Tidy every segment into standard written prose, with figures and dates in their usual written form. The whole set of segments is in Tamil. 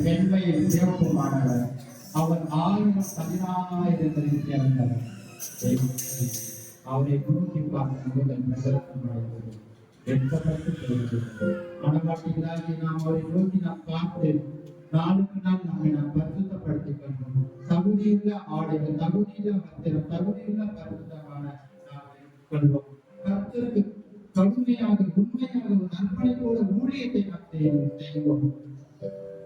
வெண்மையில் சிறப்புமானவர். அவர் 1000-14,000 சேர்ந்தவர். அவரை நோக்கி மனவாட்டிகளாகி நாம் அவரை நோக்கி நாம் பார்த்து நாளுக்கு நாள் நம்மை நாம் பரிசுத்தப்படுத்திக் கொள்வோம். தகுதியுள்ள ஆடைகள், தகுதியுள்ள வஸ்திரம், தகுதியுள்ள பரிசுத்தமான கொள்வோம். கர்த்தருக்கு கடுமையாக உண்மையாக ஒரு அர்ப்பணிப்போட ஊழியத்தை நாம் செய்வோம்.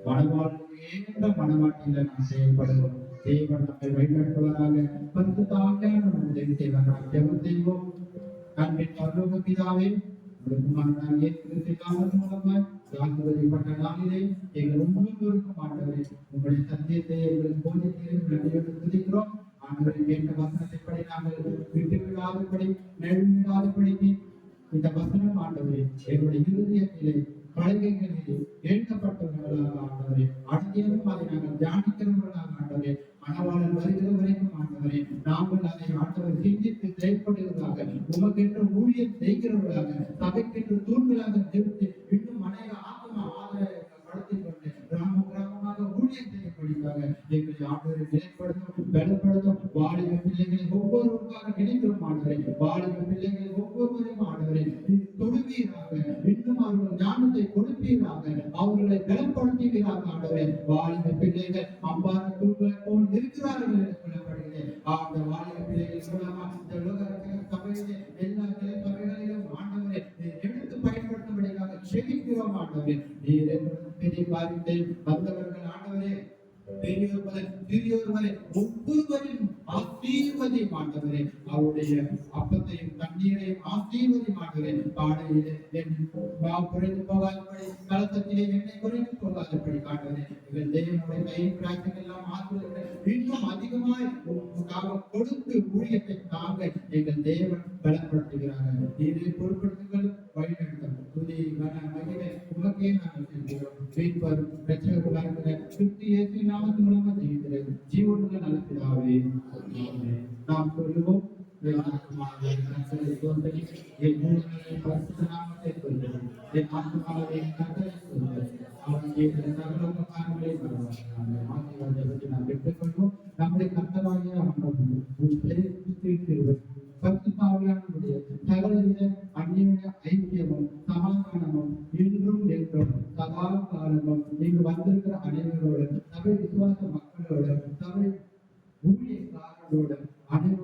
மனவாழ்வு மனவாட்டில நாம் செயல்படுவோம். தேவன் நம்மை வழிநடத்துவதாக. பரிசுத்தாவியான உதவி செய்வார்கள். ஜெபம் செய்வோம். அன்பின் பரலோக பிதாவே, மூலமாய் ஆசீர்வதிக்கப்பட்ட நாளிலே எங்கள் ஒவ்வொருவருக்கும் ஆண்டவரே உங்களுடைய சத்தியத்தை எங்களுக்கு போதித்து துதிக்கிறோம். ஆண்டவரை கேட்ட வசனத்தைப்படி நாங்கள் விட்டு விடாதபடி நெழுவிடாதபடிக்கு இந்த வசனம் ஆண்டவரே எங்களுடைய இருதயத்திலே பலகைகளிலே எழுதப்பட்டவர்களாக ஆண்டவரே அடங்கியதும் அதை நாங்கள் தியானிக்கிறவர்களாக ஆண்டவரே மணவாளன் வருகிற வரைக்கும் ஆண்டவரே நாங்கள் அதை ஆண்டவர் சிந்தித்து செயல்படுவதாக உமக்கென்று ஊழியம் செய்கிறவர்களாக சபைக்கென்று தூண்களாக நிறுத்தி இன்னும் அநேக ஆத்மா ஆதாயப்படுத்திக் கொண்டு கிராம கிராமமாக ஊழியம் செய்யப்படுவதாக எங்களை ஆண்டவரை நிலைப்படுத்தும் பலப்படுத்தும். வாலிப பிள்ளைகளை ஒவ்வொருவருக்காக நினைக்கிறோம் ஆண்டவரை. வாலிப பிள்ளைகளை ஒவ்வொருவரையும் ஆண்டவரை தொடுவீராக, இன்னும் அவர்கள் ஞானத்தை கொடுப்பீராக, அவர்களை பலப்படுத்துவீராக ஆண்டவரை. வாலிப பிள்ளைகள் அம்பார தூண்களை போல் இருக்கிறார்கள் என்று சொல்லப்படுகிறேன். அந்த வாலிப பிள்ளைகள் மூலமா இந்த உலக சபையிலே எல்லா சபைகளிலும் ஆண்டவரை எடுத்து பயன்படுத்தும்படியாக செபிக்கிறோம் ஆண்டவரே. நீர் பெரிய காரியத்தை வந்தவர்கள் ஆண்டவரே பெரியோர் முதல் சிறியோர் வரை ஒவ்வொருவரையும் ஆசீர்வதியும் ஆண்டவரே. அவருடைய அப்பத்தையும் தண்ணீரையும் ஆசீர்வதியும் ஆண்டவரே. பாடையிலே குறைந்து போகாதபடி கலசத்திலே எண்ணெய் குறைந்து போகாதபடி ஆண்டவரே. இவள் தேவனுடைய கையின் பிரார்த்தனை எல்லாம் ஆசீர்வதிக்க இன்னும் அதிகமாய் கொடுத்து ஊழியத்தை தாங்க எங்கள் தேவன் பலப்படுத்துகிறார்கள். இதை பொருட்படுத்துங்கள், வழிநடத்தும். துதி கன மகிமை உமக்கே நாங்கள் செல்கிறோம். மீட்பர் இரட்சகராக இருக்கிற கிறிஸ்து இயேசுவின் நாமத்தின் மூலமாக ஜெபிக்கிறேன் ஜீவனுள்ள நல்ல பிதாவே. நாம் சொல்லுவோம், என் ஆத்துமாவே கர்த்தரை ஸ்தோத்திரி, என் முழுமையை பரிசுத்த நாமத்தை சொல்லுவோம். என் ஆத்துமாவே கர்த்தரை ஸ்தோத்திரி, அவர் செய்த சகல உபகாரங்களை மறவாதே. ஆசீர்வாதத்தை நாம் பெற்றுக்கொள்வோம். நம்முடைய கர்த்தராகிய பரிசுத்தாவியானவருடைய சகலவித அந்நிய ஐக்கியமும் சமாதானமும் இன்றும் என்றும் சதா காலமும் இங்கு வந்திருக்கிற அனைவரோடும், சபை விசுவாச மக்களோடும், சபை ஊழியக்காரர்களோடும், அனைவரும்